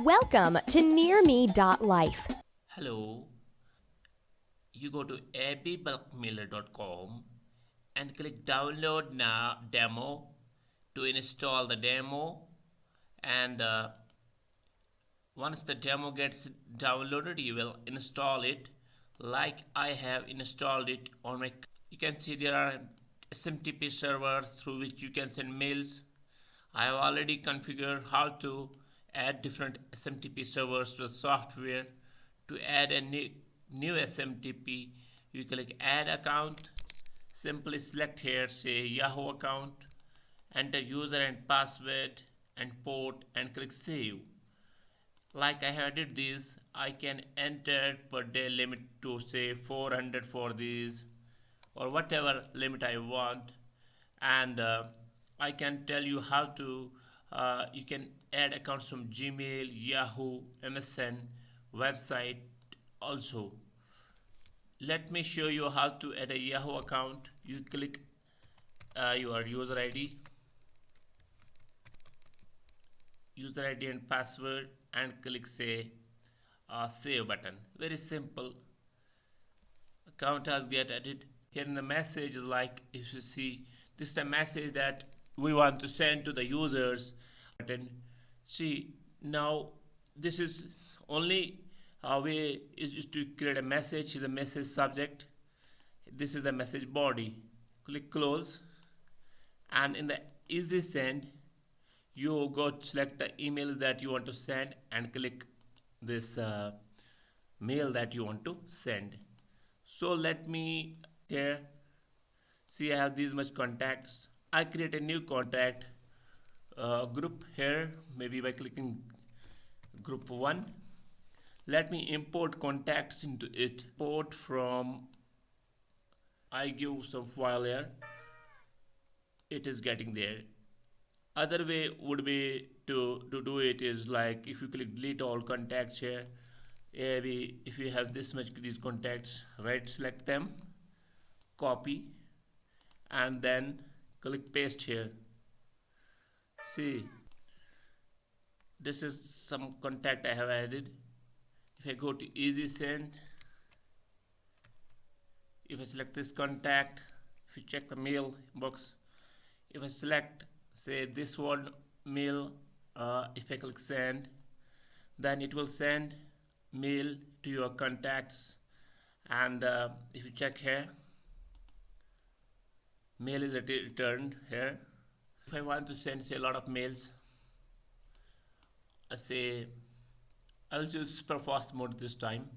Welcome to nearme.life. Hello, you go to abbybulkmailer.com and click download now demo to install the demo, and once the demo gets downloaded you will install it like I have installed it on my. You can see there are SMTP servers through which you can send mails. I have already configured how to add different SMTP servers to the software. To add a new SMTP, you click add account, simply select here say Yahoo account, enter user and password and port and click save. Like I have did this, I can enter per day limit to say 400 for these or whatever limit I want, and I can tell you how to you can add accounts from Gmail, Yahoo, MSN, website also. Let me show you how to add a Yahoo account. You click your user ID and password and click say save button. Very simple. Account has get added. Here in the message is like, if you see, this is the message that we want to send to the users. Button. See, now this is only way is to create a message. Is a message subject. This is the message body. Click close, and in the easy send you go to select the emails that you want to send and click this mail that you want to send. So let me here see I have these much contacts. I create a new contact group here, maybe by clicking group 1. Let me import contacts into it. Import from, I give some file here, it is getting there. Other way would be to do it is like, if you click delete all contacts here, maybe if you have this much these contacts, right, select them, copy, and then click paste here. See, this is some contact I have added. If I go to easy send, if I select this contact, if you check the mail box, if I select say this one mail, if I click send, then it will send mail to your contacts, and if you check here, mail is returned here. If I want to send say a lot of mails, say I'll choose super fast mode this time.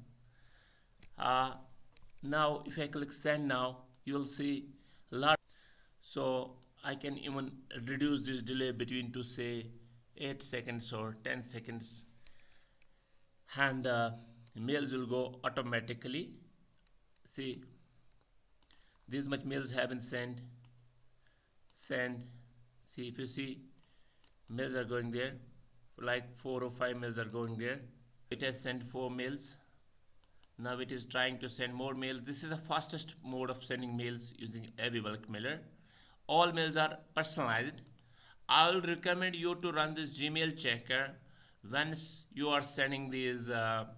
Now if I click send now, you will see a lot. So I can even reduce this delay between to say 8 seconds or 10 seconds, and mails will go automatically. See, these much mails have been sent. See, if you see, mails are going there, like 4 or 5 mails are going there. It has sent 4 mails. Now it is trying to send more mails. This is the fastest mode of sending mails using AB bulk mailer. All mails are personalized. I will recommend you to run this Gmail checker once you are sending these lot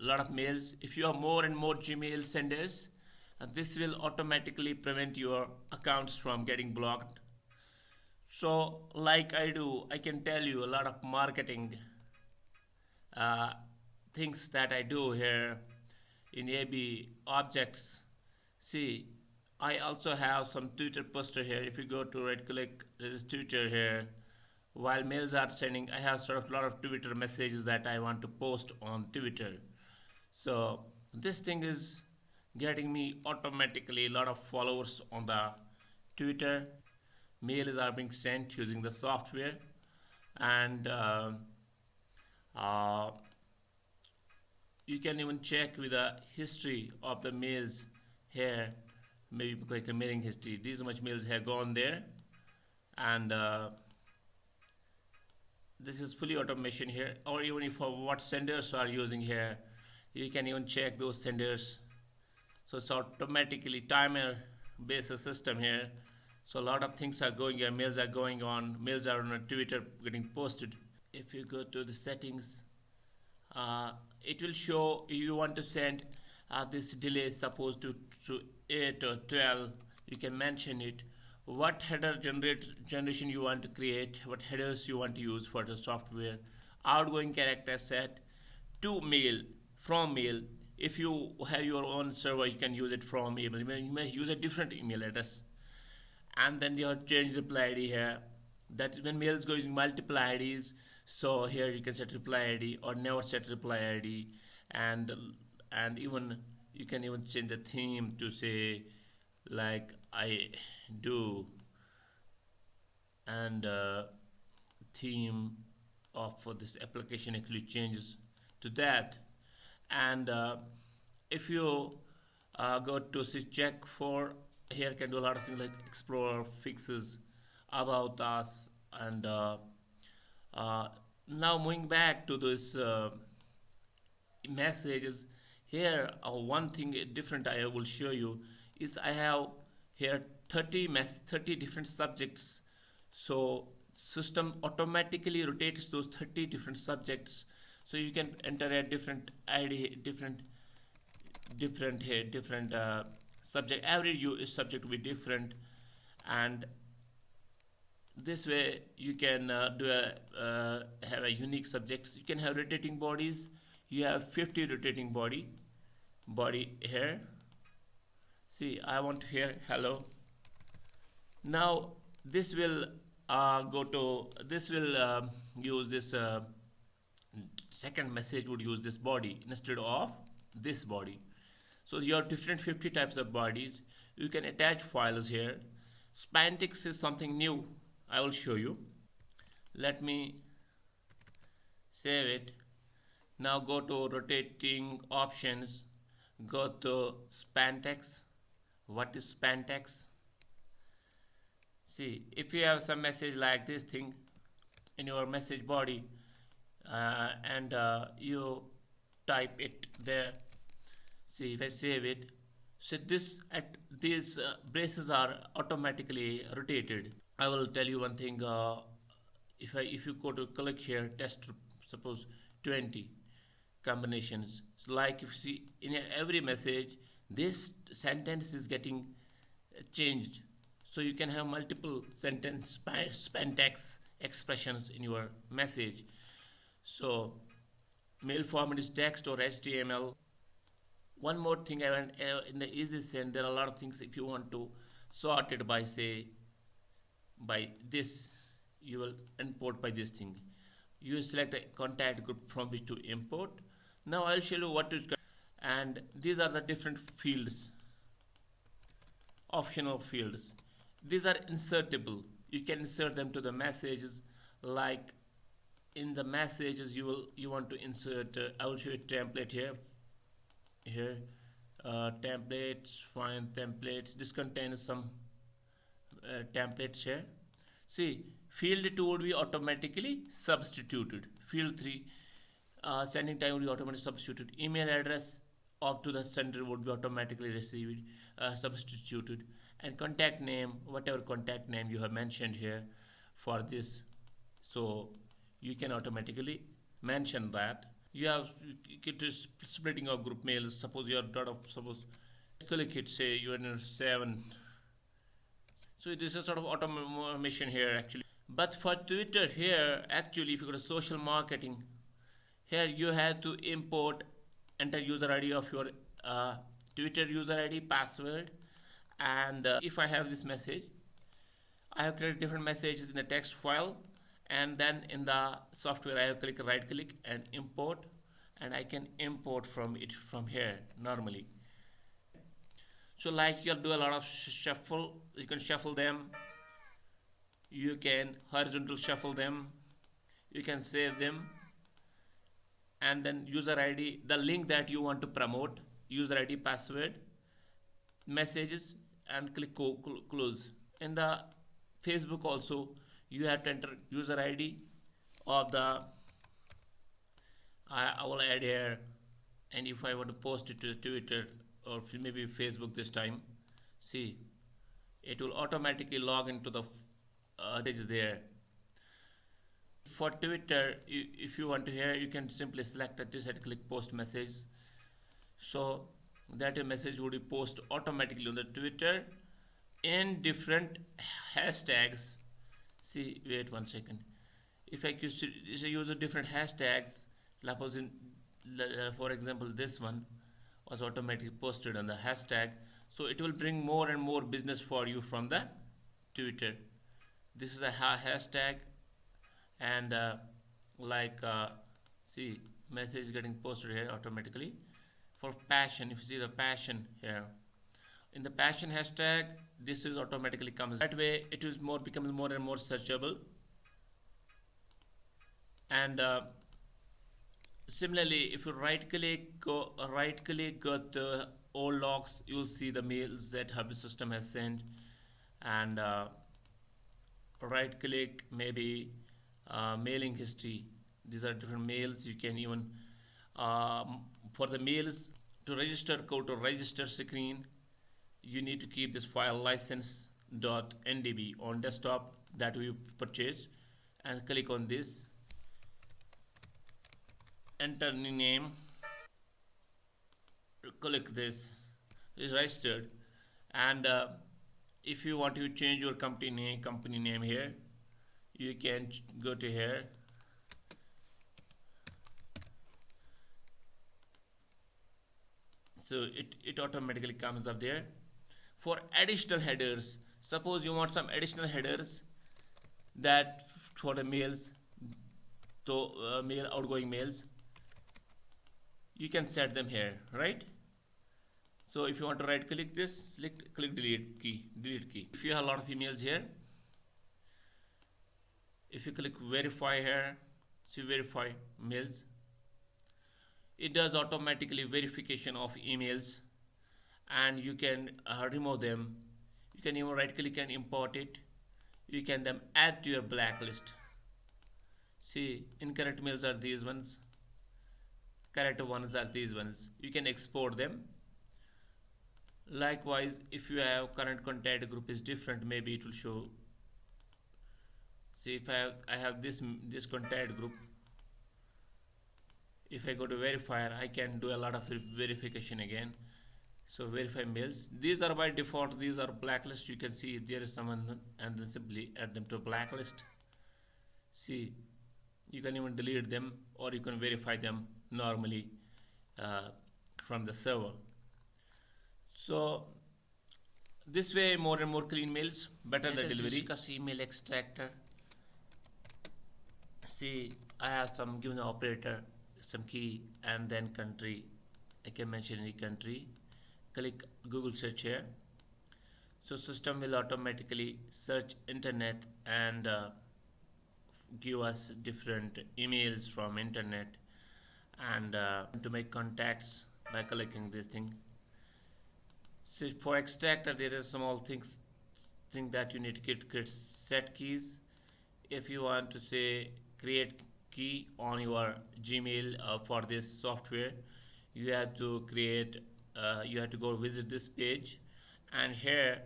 of mails. If you have more and more Gmail senders, this will automatically prevent your accounts from getting blocked. So like I do, I can tell you a lot of marketing things that I do here in AB objects. See, I also have some Twitter poster here. If you go to right click, there is Twitter here. While mails are sending, I have sort of a lot of Twitter messages that I want to post on Twitter. So this thing is getting me automatically a lot of followers on the Twitter. Mails are being sent using the software, and you can even check with the history of the mails here. Maybe quick mailing history. These much mails have gone there, and this is fully automation here. Or even if what senders are using here, you can even check those senders. So it's automatically timer based system here. So a lot of things are going here. Mails are going on. Mails are on Twitter getting posted. if you go to the settings, uh, it will show you want to send this delay is supposed to 8 or 12. You can mention it, what header generation you want to create, what headers you want to use for the software, outgoing character set to mail, from mail. If you have your own server, you can use it from email. You may use a different email address, and then you have change reply id here. That is when mail is going multiple ids, so here you can set reply id or never set reply id. And even you can even change the theme to say like I do, and theme of for this application actually changes to that. And if you go to see check for, here can do a lot of things like explore, fixes, about us. And uh, now moving back to this messages, here one thing different I will show you is I have here 30 different subjects. So system automatically rotates those 30 different subjects, so you can enter a different id, different here, different subject. Every subject will be different, and this way you can have a unique subjects. You can have rotating bodies. You have 50 rotating body here. See, I want to hear hello. Now this will go to this will use this second message would use this body instead of this body. So you have different 50 types of bodies. You can attach files here. Spantex is something new, I will show you. Let me save it. Now go to rotating options, go to Spantex. What is Spantex? See, if you have some message like this thing in your message body, and you type it there. See, if I save it, so this at these braces are automatically rotated. I will tell you one thing. If you go to click here, test suppose 20 combinations. So like if you see in every message, this sentence is getting changed. So you can have multiple sentence spantex expressions in your message. So mail format is text or HTML. One more thing I want, in the easy send there are a lot of things. If you want to sort it by say by this, you will import by this thing. You select a contact group from which to import. Now I'll show you what to, and these are the different fields, optional fields. These are insertable. You can insert them to the messages. Like in the messages you want to insert I will show you template here templates, find templates. This contains some templates here. See, field 2 would be automatically substituted. Field 3, sending time would be automatically substituted. Email address up to the sender would be automatically received, substituted. And contact name, whatever contact name you have mentioned here for this, so you can automatically mention that. You have it is splitting of group mails. Suppose you are dot of suppose click it, say you are in 7. So this is sort of automation here actually. But for Twitter here, actually if you go to social marketing, here you have to import, enter user ID of your Twitter user ID, password. And if I have this message, I have created different messages in the text file, and then in the software I have right click and import, and I can import from it from here normally. So like you'll do a lot of shuffle, you can shuffle them, you can horizontal shuffle them, you can save them, and then user ID, the link that you want to promote, user ID, password, messages, and click close. In the Facebook also you have to enter user ID of the I will add here, and if I want to post it to Twitter or maybe Facebook this time, see it will automatically log into the pages there. For Twitter, if you want to hear, you can simply select this and click post message, so that a message would be posted automatically on the Twitter in different hashtags. See, wait 1 second. If I use a different hashtags, for example, this one was automatically posted on the hashtag, so it will bring more and more business for you from the Twitter. This is a hashtag, and see, message getting posted here automatically. For passion, if you see the passion here, in the passion hashtag, this is automatically comes that way. It is more becomes more and more searchable. And similarly, if you right click go to all logs, you'll see the mails that Hub system has sent. And right click, maybe mailing history. These are different mails. You can even for the mails, to register, go to register screen. You need to keep this file license.ndb on desktop that we purchase, and click on this, enter new name, click this, is registered. And if you want to change your company name here, you can go to here. So it automatically comes up there. For additional headers, suppose you want some additional headers that for the mails, to mail outgoing mails, you can set them here, right? So if you want to right click this, click delete key. If you have a lot of emails here, if you click verify here, so verify mails, it does automatically verification of emails, and you can remove them. You can even right click and import it. You can then add to your blacklist. See, incorrect mails are these ones, correct ones are these ones. You can export them. Likewise, if you have current contact group is different, maybe it will show. See, if I have this contact group, if I go to verifier, I can do a lot of verification again. So verify mails, these are by default, these are blacklist. You can see if there is someone, and then simply add them to blacklist. See, you can even delete them, or you can verify them normally from the server. So this way, more and more clean mails, better the delivery. Discuss email extractor. See, I have some given operator, some key, and then country. I can mention any country. Click Google search here. So system will automatically search internet and give us different emails from internet, and to make contacts by clicking this thing. So for extractor, there is small thing that you need to create set keys. If you want to say create key on your Gmail for this software, you have to create you have to go visit this page, and here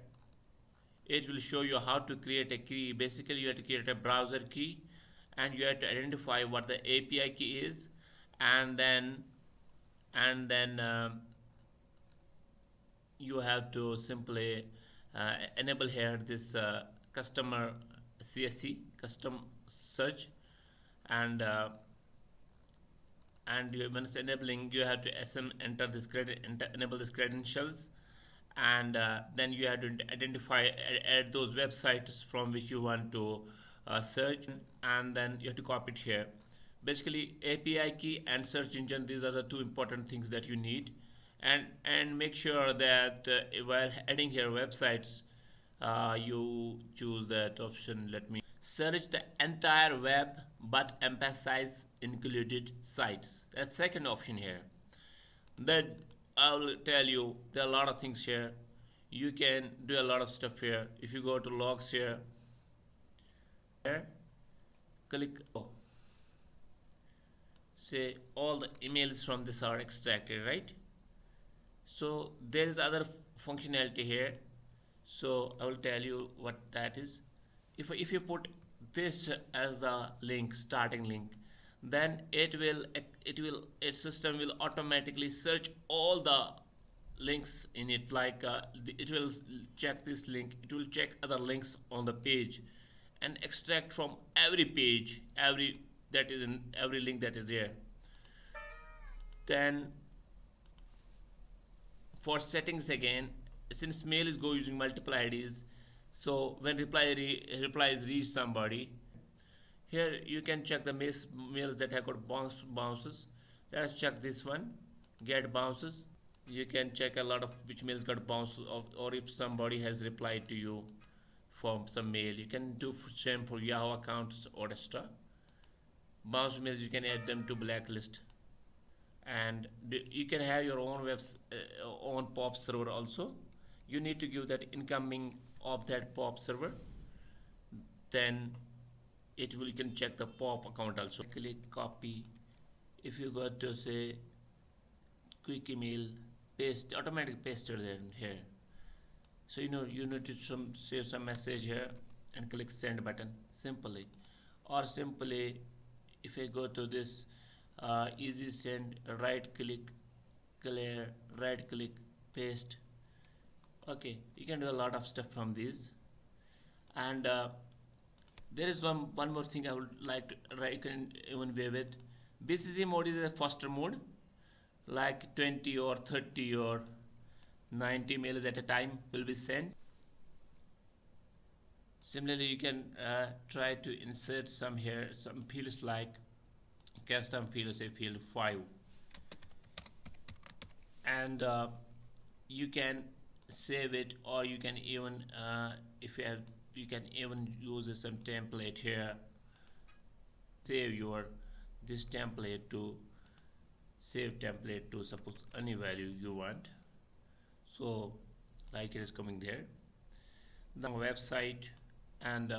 it will show you how to create a key. Basically, you have to create a browser key, and you have to identify what the API key is, and then you have to simply enable here this customer CSC, custom search, and when it's enabling, you have to enter this enable this credentials, and then you have to identify add those websites from which you want to search, and then you have to copy it here. Basically, API key and search engine, these are the two important things that you need. And make sure that while adding here websites, you choose that option. Let me search the entire web but emphasize included sites. That's second option here. Then I will tell you there are a lot of things here. You can do a lot of stuff here. If you go to logs here, click say all the emails from this are extracted, right? So there is other functionality here, so I will tell you what that is. If you put this as the link, starting link, then its system will automatically search all the links in it, like it will check this link, it will check other links on the page and extract from every page, every that is in every link that is there. Then for settings again, since mail is go using multiple IDs, so when replies reach somebody, here you can check the mails that have got bounces. Let's check this one, get bounces. You can check a lot of which mails got bounce of, or if somebody has replied to you from some mail. You can do same for Yahoo accounts or extra. Bounce mails, you can add them to blacklist, and you can have your own own pop server also. You need to give that incoming of that pop server, then it will, you can check the pop account also. Click copy. If you go to say quick email, paste, automatic pasted there here. So you need to share some message here and click send button simply, or simply if I go to this easy send, right click, clear, right click, paste. Okay, you can do a lot of stuff from these. And there is one more thing I would like to write in even way with. BCC mode is a faster mode, like 20 or 30 or 90 mails at a time will be sent. Similarly, you can try to insert some here, some fields like custom field, say field 5, and you can save it, or you can even if you have, you can even use some template here, save your this template to save template to suppose any value you want. So like it is coming there, the website, and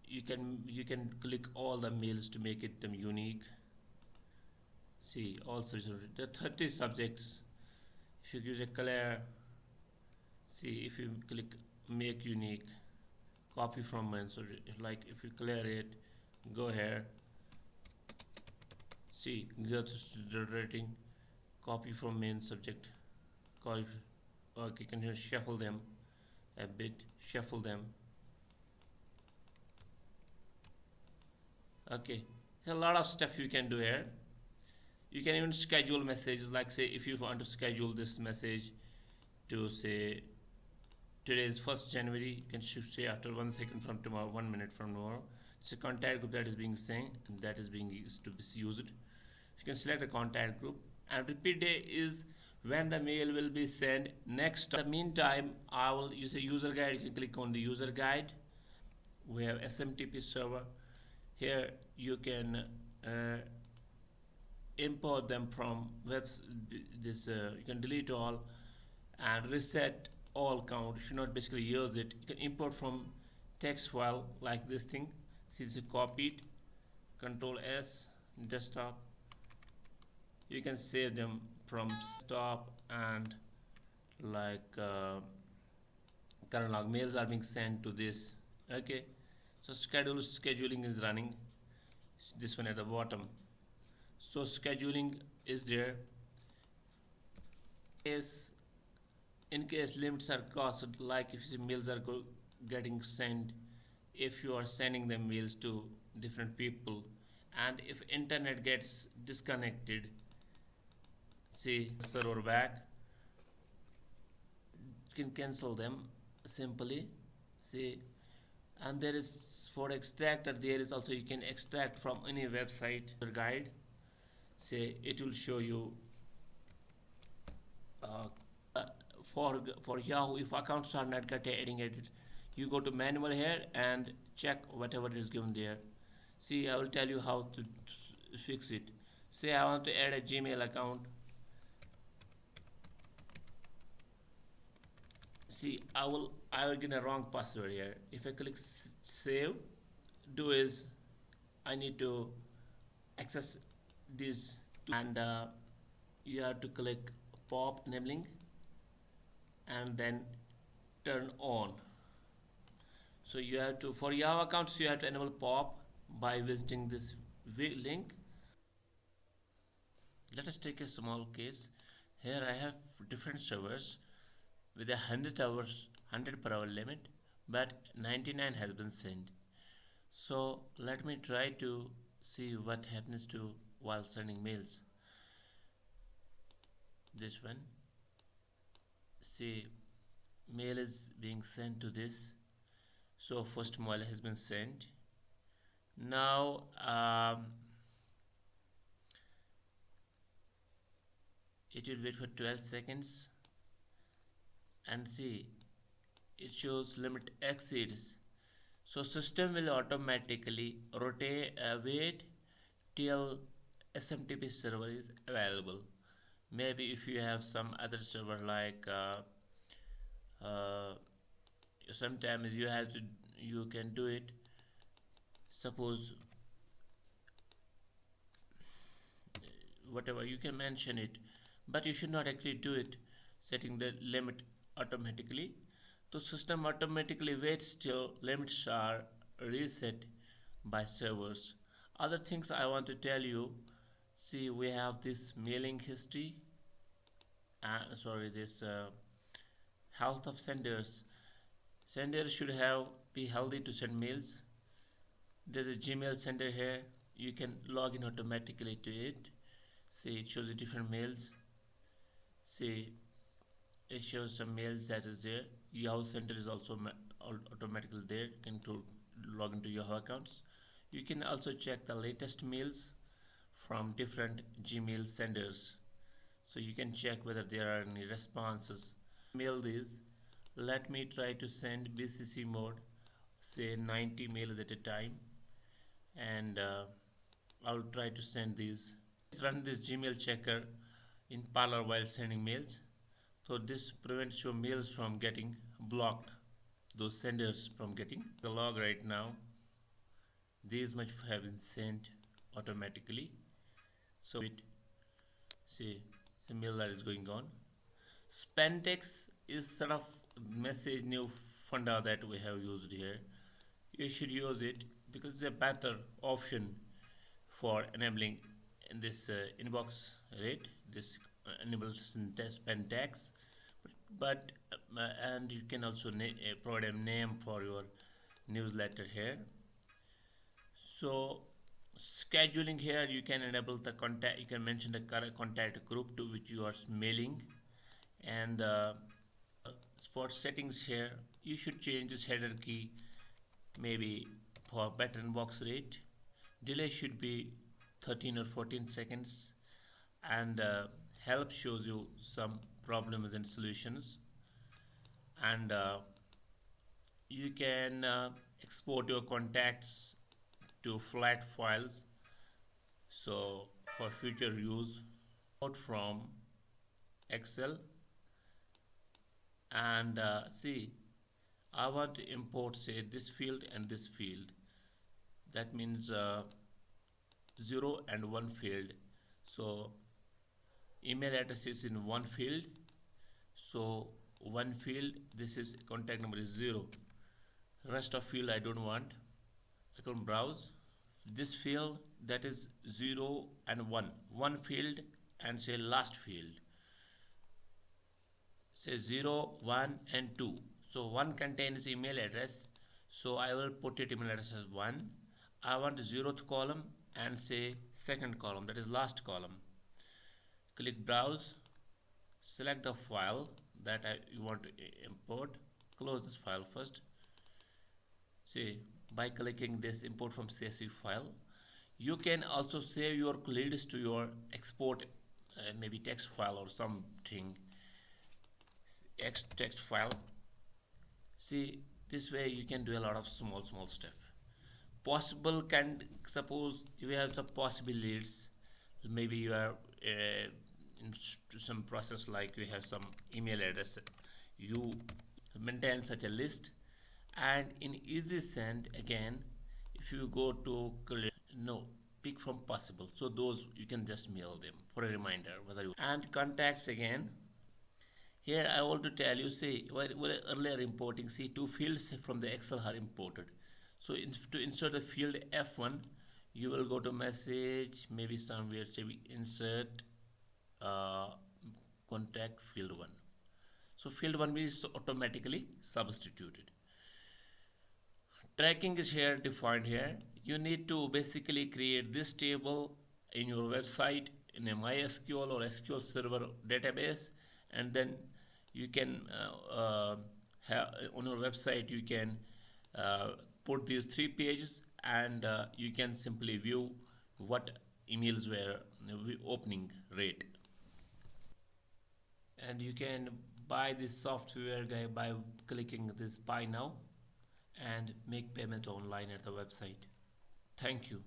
you can click all the mails to make it them unique. See, also there are 30 subjects. If you use a color, see, if you click make unique, copy from main, so like if you clear it, go here, see, go to rating, copy from main subject, copy. Okay, you can here shuffle them a bit, shuffle them. Okay, there's a lot of stuff you can do here. You can even schedule messages, like say if you want to schedule this message to say today is 1st January, you can say after 1 second from tomorrow, 1 minute from tomorrow. It's a contact group that is being sent and that is being used to be used. You can select a contact group, and repeat day is when the mail will be sent next. In the meantime, I will use a user guide. You can click on the user guide. We have SMTP server. Here you can import them from you can delete all and reset all count. You should not basically use it. You can import from text file like this thing. See, this is copied, Control S, desktop. You can save them from desktop, and like current log mails are being sent to this. Okay, so scheduling is running, this one at the bottom. So scheduling is there. In case limits are crossed, like if mails are getting sent, if you are sending them mails to different people, and if internet gets disconnected, see, server back, you can cancel them simply. See, and there is for extractor, there is also, you can extract from any website guide. Say it will show you for Yahoo, if accounts are not getting edited, you go to manual here and check whatever is given there. See, I will tell you how to fix it. Say I want to add a Gmail account. See, I will get a wrong password here. If I click save, do is I need to access this, and you have to click pop enabling and then turn on. So you have to, for Yahoo accounts, you have to enable pop by visiting this link. Let us take a small case. Here I have different servers with 100 per hour limit, but 99 has been sent. So let me try to see what happens to while sending mails. This one, see, mail is being sent to this. So first mail has been sent. Now it will wait for 12 seconds and see, it shows limit exceeds. So system will automatically wait till SMTP server is available. Maybe if you have some other server like sometimes you can do it. Suppose whatever, you can mention it, but you should not actually do it setting the limit automatically. The system automatically waits till limits are reset by servers. Other things I want to tell you, see, we have this mailing history, this health of senders. Senders should have be healthy to send mails. There's a Gmail sender here, you can log in automatically to it. See, it shows the different mails. See, it shows some mails that is there. Yahoo Center is also automatically there. You can log into Yahoo accounts. You can also check the latest mails from different Gmail senders, so you can check whether there are any responses. Mail this. Let me try to send BCC mode, say 90 mails at a time, and I'll try to send these. Let's run this Gmail checker in Parler while sending mails. So this prevents your mails from getting blocked, those senders from getting the log right now. These much have been sent automatically. So it, see, the mail that is going on. Spandex is sort of message new funda that we have used here. You should use it because it's a better option for enabling in this inbox rate. This enables Spandex, but and you can also provide a name for your newsletter here. So scheduling, here you can enable the contact, you can mention the correct contact group to which you are mailing, and for settings here you should change this header key, maybe for better inbox rate. Delay should be 13 or 14 seconds, and help shows you some problems and solutions, and you can export your contacts to flat files, so for future use. Out from Excel, and see, I want to import, say, this field and this field. That means 0 and 1 field. So email address is in one field, so one field, this is contact number is 0. Rest of field I don't want. I can browse this field, that is 0 and 1 field, and say last field, say 0, 1 and 2. So 1 contains email address, so I will put it email address as 1. I want 0th column and say second column, that is last column. Click browse, select the file that you want to import, close this file first. See, by clicking this import from CSV file, you can also save your leads to your export, maybe text file or something, text file. See, this way you can do a lot of small stuff. Possible, can suppose you have some possible leads, maybe you are in some process, like you have some email address, you maintain such a list, and in easy send again, if you go to no, pick from possible, so those you can just mail them for a reminder whether you, and contacts again. Here I want to tell you, see, while earlier importing, see, two fields from the Excel are imported. So to insert the field F1, you will go to message, maybe somewhere, maybe insert uh, contact field 1. So field 1 is automatically substituted. Tracking is here defined here. You need to basically create this table in your website in a MySQL or SQL Server database, and then you can have on your website you can uh, put these 3 pages, and you can simply view what emails were opening rate, and you can buy this software guy by clicking this buy now and make payment online at the website. Thank you.